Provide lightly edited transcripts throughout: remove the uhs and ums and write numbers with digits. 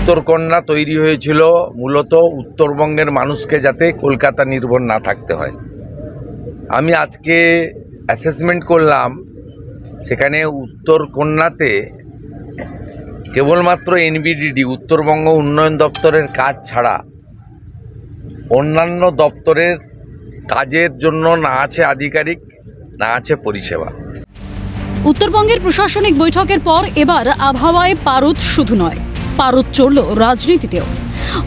উত্তরকন্যা তৈরি হয়েছিল মূলত উত্তরবঙ্গের মানুষকে যাতে কলকাতা নির্ভর না থাকতে হয়। আমি আজকে অ্যাসেসমেন্ট করলাম, সেখানে উত্তরকন্যাতে কেবলমাত্র এনবিডিডি উত্তরবঙ্গ উন্নয়ন দপ্তরের কাজ ছাড়া অন্যান্য দপ্তরের কাজের জন্য না আছে আধিকারিক, না আছে পরিষেবা। উত্তরবঙ্গের প্রশাসনিক বৈঠকের পর এবার আবহাওয়ায় পারদ শুধু নয়, পারদ চড়ল রাজনীতিতেও।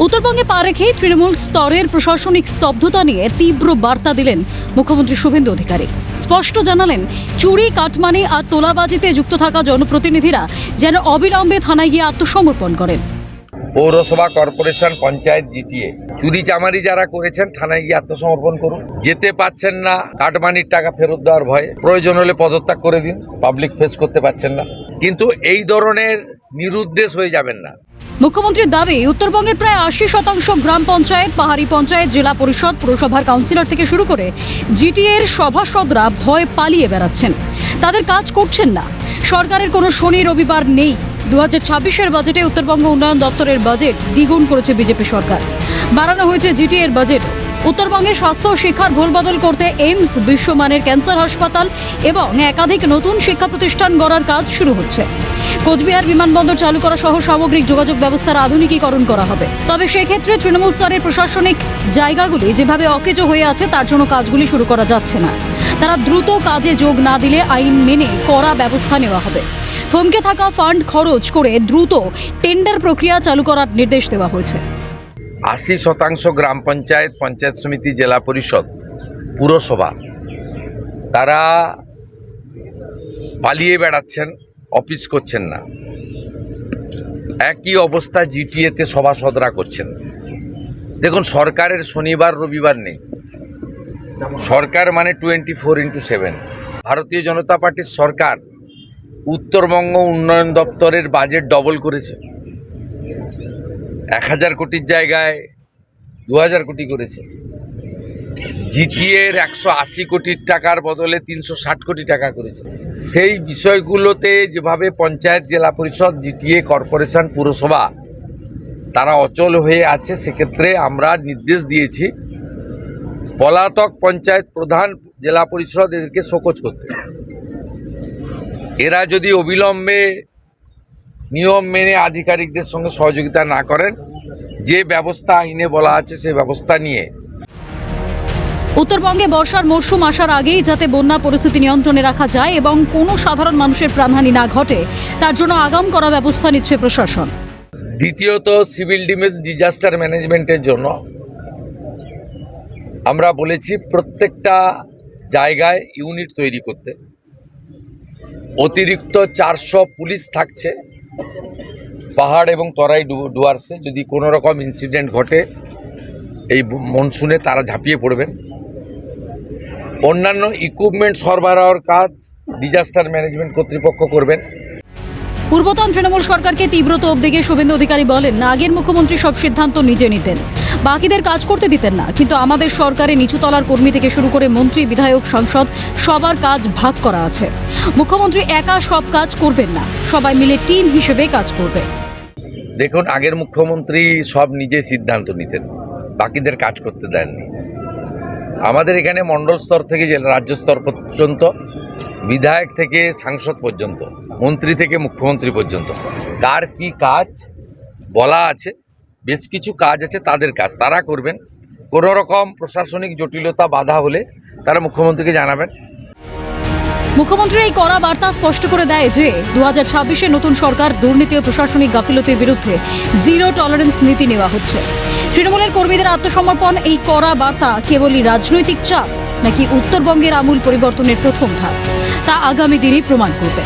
উত্তরবঙ্গে পা রেখে তৃণমূল স্তরের প্রশাসনিক স্তব্ধতা নিয়ে তীব্র বার্তা দিলেন মুখ্যমন্ত্রী শুভেন্দু অধিকারী। স্পষ্ট জানালেন, চুরি, কাটমানি আর তোলাবাজিতে যুক্ত থাকা জনপ্রতিনিধিরা যেন অবিলম্বে থানায় গিয়ে আত্মসমর্পণ করেন। পৌরসভা, কর্পোরেশন, পঞ্চায়েত, জিটিএ চুরি চামারি যারা করেছেন থানায় গিয়ে আত্মসমর্পণ করুন। যেতে পাচ্ছেন না কাটমানির টাকা ফেরত দেওয়ার ভয়ে, প্রয়োজন হলে পদত্যাগ করে দিন, পাবলিক ফেস করতে পারছেন না। কিন্তু এই ধরনের নিরুদ্দেশ হয়ে যাবেন না। মুখ্যমন্ত্রীর দাবি, উত্তরবঙ্গের প্রায় 80% গ্রাম পঞ্চায়েত, পাহাড়ি পঞ্চায়েত, জেলা পরিষদ, পুরসভার কাউন্সিলর থেকে শুরু করে জিটিএর সভাসদরা ভয় পালিয়ে বেড়াচ্ছেন। তাদের কাজ করছেন না। সরকারের কোনো শনি রবিবার নেই। 2026-এর বাজেটে উত্তরবঙ্গ উন্নয়ন দপ্তরের বাজেট দ্বিগুণ করেছে বিজেপি সরকার। বাড়ানো হয়েছে জিটিএর বাজেট। উত্তরবঙ্গের স্বাস্থ্য ও শিক্ষার ভোলবদল করতে এইমস, বিশ্বমানের ক্যান্সার হাসপাতাল এবং একাধিক নতুন শিক্ষা প্রতিষ্ঠান গড়ার কাজ শুরু হচ্ছে। কোচবিহার বিমানবন্দর চালু করা সহ সামগ্রিক যোগাযোগ ব্যবস্থার আধুনিকীকরণ করা হবে। তবে সেক্ষেত্রে তৃণমূল স্তরের প্রশাসনিক জায়গাগুলি যেভাবে অকেজো হয়ে আছে, তার জন্য কাজগুলি শুরু করা যাচ্ছে না। তারা দ্রুত কাজে যোগ না দিলে আইন মেনে কড়া ব্যবস্থা নেওয়া হবে। থমকে থাকা ফান্ড খরচ করে দ্রুত টেন্ডার প্রক্রিয়া চালু করার নির্দেশ দেওয়া হয়েছে। 80% গ্রাম পঞ্চায়েত, পঞ্চায়েত সমিতি, জেলা পরিষদ, পুরসভা তারা পালিয়ে বেড়াচ্ছেন, অফিস করছেন না। একই অবস্থা জিটিএতে সভাসদরা করছেন। দেখুন, সরকারের শনিবার রবিবার নেই। সরকার মানে 24/7। ভারতীয় জনতা পার্টির সরকার উত্তরবঙ্গ উন্নয়ন দপ্তরের বাজেট ডবল করেছে। 1000 কোটির জায়গায় 2000 কোটি করেছে। জিটিএর 180 কোটির টাকার বদলে 360 কোটি টাকা করেছে। সেই বিষয়গুলোতে যেভাবে পঞ্চায়েত, জেলা পরিষদ, জিটিএ, কর্পোরেশন, পুরসভা তারা অচল হয়ে আছে, সেক্ষেত্রে আমরা নির্দেশ দিয়েছি পলাতক পঞ্চায়েত প্রধান, জেলা পরিষদ এদেরকে শোকজ করতে। এরা যদি অবিলম্বে নিয়ম মেনে আধিকারিকদের সঙ্গে সহযোগিতা না করেন, যে ব্যবস্থা আইনে বলা আছে সেই ব্যবস্থা নিয়ে। উত্তরবঙ্গে বর্ষার মরশুম আসার আগেই যাতে বন্যা পরিস্থিতি নিয়ন্ত্রণে রাখা যায় এবং কোনো সাধারণ মানুষের প্রাণহানি না ঘটে, তার জন্য আগাম করা ব্যবস্থা নিচ্ছে প্রশাসন। দ্বিতীয়ত, সিভিল ডিজাস্টার ম্যানেজমেন্টের জন্য আমরা বলেছি প্রত্যেকটা জায়গায় ইউনিট তৈরি করতে। অতিরিক্ত 400 পুলিশ থাকছে পাহাড় এবং তরাই ডুয়ার্সে। যদি কোনো রকম ইনসিডেন্ট ঘটে এই মনসুনে, তারা ঝাঁপিয়ে পড়বেন। অন্যান্য ইকুইপমেন্ট সরবরাহের কাজ ডিজাস্টার ম্যানেজমেন্ট কর্তৃপক্ষ করবেন। পূর্বতন তৃণমূল সরকারকে তীব্র তোপ দেখে শুভেন্দু অধিকারী বলেন, আগের মুখ্যমন্ত্রী সব সিদ্ধান্ত নিজে নিতেন, বাকিদের কাজ করতে দিতেন না। কিন্তু আমাদের সরকারে নিচুতলার কর্মী থেকে শুরু করে মন্ত্রী, বিধায়ক, সাংসদ সবার কাজ ভাগ করা আছে। মুখ্যমন্ত্রী একা সব কাজ করবেন না, সবাই মিলে টিম হিসেবে কাজ করবে। দেখুন, আগের মুখ্যমন্ত্রী সব নিজে সিদ্ধান্ত নিতেন, বাকিদের কাজ করতে দেননি। আমাদের এখানে মণ্ডল স্তর থেকে রাজ্য স্তর পর্যন্ত, বিধায়ক থেকে সাংসদ পর্যন্ত, মন্ত্রী থেকে মুখ্যমন্ত্রী পর্যন্ত কার কি কাজ বলা আছে। বেশ কিছু কাজ আছে, তাদের কাজ তারা করবেন। কোনো রকম প্রশাসনিক জটিলতা বাধা হলে তারা মুখ্যমন্ত্রীকে জানাবেন। মুখ্যমন্ত্রীর এই কড়া বার্তা স্পষ্ট করে দেয় যে 2026-এ নতুন সরকার দুর্নীতি ও প্রশাসনিক গাফিলতির বিরুদ্ধে জিরো টলারেন্স নীতি নেওয়া হচ্ছে। তৃণমূলের কর্মীদের আত্মসমর্পণ, এই কড়া বার্তা কেবলই রাজনৈতিক চাপ নাকি উত্তরবঙ্গের আমূল পরিবর্তনের প্রথম ধাপ, তা আগামী দিনেই প্রমাণ করবে।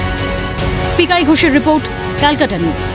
পিকাই ঘোষের রিপোর্ট, ক্যালকাটা নিউজ।